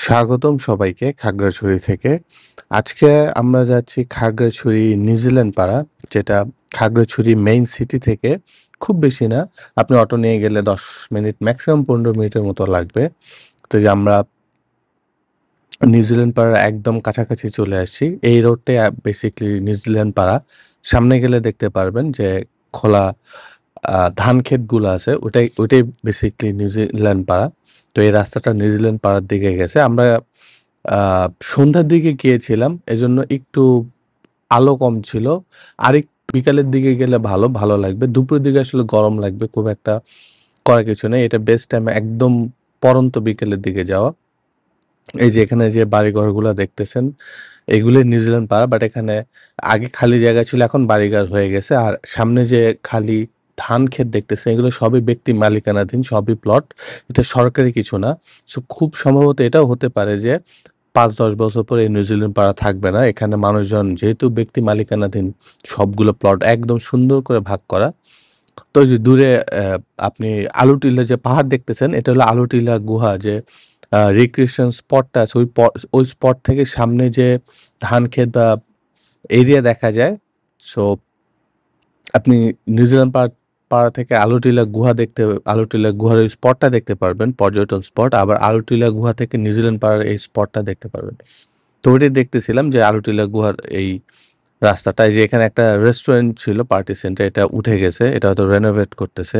স্বাগতম সবাইকে খাগড়াছড়ি থেকে। আজকে আমরা যাচ্ছি খাগড়াছড়ি নিউজিল্যান্ড পাড়া, যেটা খাগড়াছড়ি মেইন সিটি থেকে খুব বেশি না। আপনি অটো নিয়ে গেলে ১০ মিনিট, ম্যাক্সিমাম ১৫ মিনিটের মতো লাগবে। তো যে আমরা নিউজিল্যান্ড পাড়ার একদম কাছাকাছি চলে আসছি। এই রোডটাই বেসিক্যালি নিউজিল্যান্ড পাড়া। সামনে গেলে দেখতে পারবেন যে খোলা ধান ক্ষেতগুলো আছে, ওইটাই বেসিক্যালি নিউজিল্যান্ড পাড়া। তো এই রাস্তাটা নিউজিল্যান্ড পাড়ার দিকে গেছে। আমরা আ সন্ধ্যার দিকে গিয়েছিলাম। এজন্য একটু আলো কম ছিল। বিকালের দিকে গেলে ভালো লাগবে। দুপুরের দিকে আসলে গরম লাগবে। খুব একটা করার কিছু নেই। এটা বেস্ট টাইম একদম পড়ন্ত বিকেলের দিকে যাওয়া। এই যে এখানে যে বাড়িঘরগুলা দেখতেছেন, এগুলোই নিউজিল্যান্ড পাড়া। বাট এখানে আগে খালি জায়গা ছিল, এখন বাড়িঘর হয়ে গেছে। আর সামনে যে খালি ধান ক্ষেত দেখতেছেন, এগুলো সবই ব্যক্তি মালিকানাধীন, সবই প্লট। এটা সরকারি কিছু না। সো খুব সম্ভবত এটাও হতে পারে যে ৫-১০ বছর পরে এই নিউজিল্যান্ড পাড়া থাকবে না। এখানে মানুষজন যেহেতু ব্যক্তি মালিকানাধীন, সবগুলো প্লট একদম সুন্দর করে ভাগ করা। তো ওই যে দূরে আপনি আলুটিলা যে পাহাড় দেখতেছেন, এটা হলো আলুটিলা গুহা, যে রিক্রিয়েশন স্পটটা আছে। ওই স্পট থেকে সামনে যে ধান ক্ষেত বা এরিয়া দেখা যায়। সো আপনি নিউজিল্যান্ড পাড়া থেকে আলুটিলা গুহার ওই স্পটটা দেখতে পারবেন, পর্যটন স্পট। আবার আলুটিলা গুহা থেকে নিউজিল্যান্ড পাড়ার এই স্পটটা দেখতে পারবেন। তো ওইটাই দেখতেছিলাম যে আলুটিলা গুহার এই রাস্তাটায়, যে এখানে একটা রেস্টুরেন্ট ছিল, পার্টি সেন্টার, এটা উঠে গেছে। এটা হয়তো রেনোভেট করতেছে।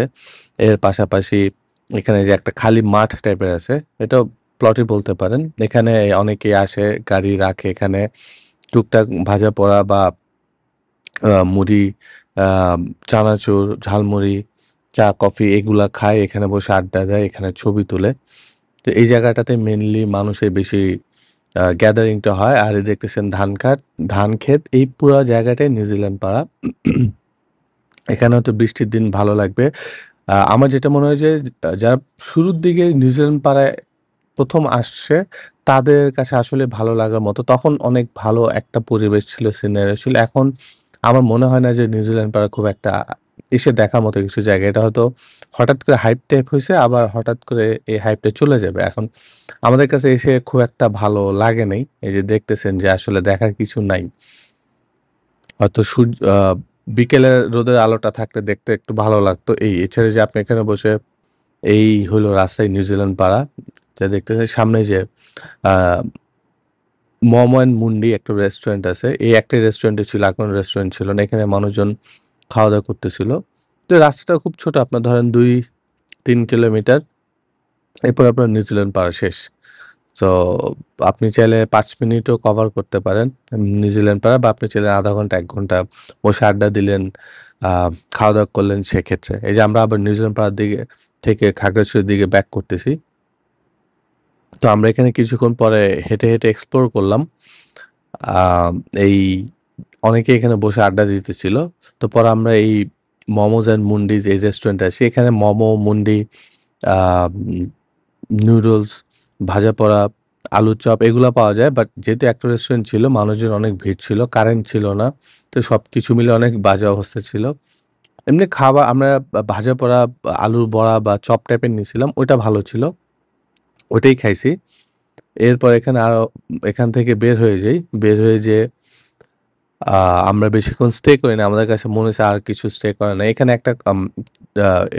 এর পাশাপাশি এখানে যে একটা খালি মাঠ টাইপের আছে, এটাও প্লটই বলতে পারেন। এখানে অনেকেই আসে, গাড়ি রাখে এখানে, টুকটাক ভাজা পোড়া বা মুড়ি, আ চানাচুর, ঝালমুড়ি, চা, কফি এগুলা খায়, এখানে বসে আড্ডা দেয়, এখানে ছবি তুলে। তো এই জায়গাটাতে মেইনলি মানুষের বেশি গ্যাদারিংটা হয়। আর এই দেখতেছেন ধান ক্ষেত, এই পুরা জায়গাটাই নিউজিল্যান্ড পাড়া। এখানে হয়তো বৃষ্টির দিন ভালো লাগবে। আমার যেটা মনে হয় যে যারা শুরুর দিকে নিউজিল্যান্ড পাড়ায় ১ম আসছে, তাদের কাছে আসলে ভালো লাগার মতো। তখন অনেক ভালো একটা পরিবেশ ছিল, সিনারি ছিল। এখন আমার মনে হয় না যে নিউজিল্যান্ড পাড়া খুব একটা এসে দেখার মতো কিছু জায়গা। এটা হয়তো হঠাৎ করে হাইপ টাইপ হইছে, আবার হঠাৎ করে এই হাইপটা চলে যাবে। এখন আমাদের কাছে এসে খুব একটা ভালো লাগে নাই। এই যে দেখতেছেন যে আসলে দেখার কিছু নাই। হয়তো বিকেলের রোদের আলোটা থাকলে দেখতে একটু ভালো লাগতো। এছাড়া যে আপনি এখানে বসে এই হলো রাজশাহী নিউজিল্যান্ড পাড়া। যা দেখতেছেন সামনে যে আ মম অ্যান্ড মুন্ডি একটা রেস্টুরেন্ট আছে। এই একটাই রেস্টুরেন্টই ছিল, আর কোনো রেস্টুরেন্ট ছিল না। এখানে মানুষজন খাওয়া-দাওয়া করতেছিল। তো এই রাস্তাটা খুব ছোট। আপনার ধরেন ২-৩ কিলোমিটার। এরপর আপনার নিউজিল্যান্ড পাড়া শেষ। সো আপনি চাইলে ৫ মিনিটও কভার করতে পারেন নিউজিল্যান্ড পাড়া, বা আপনি চাইলে ০.৫ ঘন্টা ১ ঘন্টা বসে আড্ডা দিলেন, আ খাওয়া-দাওয়া করলেন সেক্ষেত্রে। এই যে আমরা আবার নিউজিল্যান্ড পাড়ার দিকে থেকে খাগড়াছড়ির দিকে ব্যাক করতেছি। তো আমরা এখানে কিছুক্ষণ পরে হেঁটে এক্সপ্লোর করলাম। আ এই অনেকে এখানে বসে আড্ডা দিতেছিল। তো পরে আমরা এই মোমোস অ্যান্ড মুন্ডিজ এই রেস্টুরেন্টে আসি। এখানে মোমো, মুন্ডি, আ উম নুডলস, ভাজা পোড়া, আলুর চপ এগুলা পাওয়া যায়। বাট যেহেতু একটা রেস্টুরেন্ট ছিল, মানুষজন অনেক ভিড় ছিল, কারেন্ট ছিল না। তো সবকিছু মিলে অনেক বাজে অবস্থা ছিল। এমনি আমরা ভাজা পোড়া, আলুর বড়া বা চপ টাইপের নিছিলাম। ওইটা ভালো ছিল। ওইটাই খাইছি। এরপর এখান থেকে বের হয়ে যাই। বের হয়ে যেয়ে আ আমরা বেশিক্ষণ স্টে করি না। আমাদের কাছে মনে হইছে আর কিছু স্টে করা নাই। এখানে একটা আ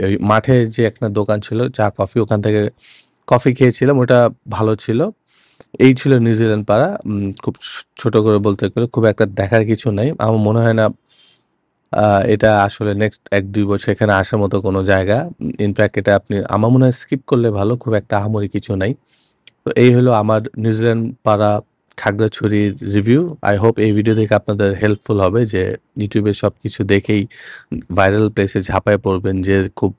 এই মাঠে যে একটা দোকান ছিল চা কফি, ওখান থেকে কফি খেয়েছিলাম। ওটা ভালো ছিল। এই ছিল নিউজিল্যান্ড পাড়া। খুব ছোট করে বলতে গেলে খুব একটা দেখার কিছু নাই। আমার মনে হয় না আ এটা আসলে নেক্সট ১-২ বছর এখানে আসার মতো কোনো জায়গা। ইনফেক্ট এটা আমার মনে হয় স্কিপ করলে ভালো। খুব একটা আহামরি কিছু নাই। তো এই হলো আমার নিউজিল্যান্ড পাড়া খাগড়াছড়ির রিভিউ। আই হোপ এই ভিডিও দেখে আপনাদের হেল্পফুল হবে, যে YouTube এ সবকিছু দেখেই ভাইরাল প্লেসে ঝাঁপায় পড়বেন যে খুব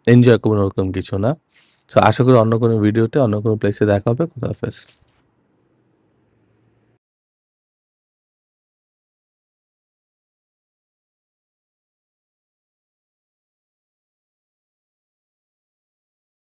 এনজয় করবেন ওরকম কিছু না। সো আশা করি অন্য কোনো ভিডিওতে অন্য কোনো প্লেসে দেখা হবে। খোদা হাফেজ।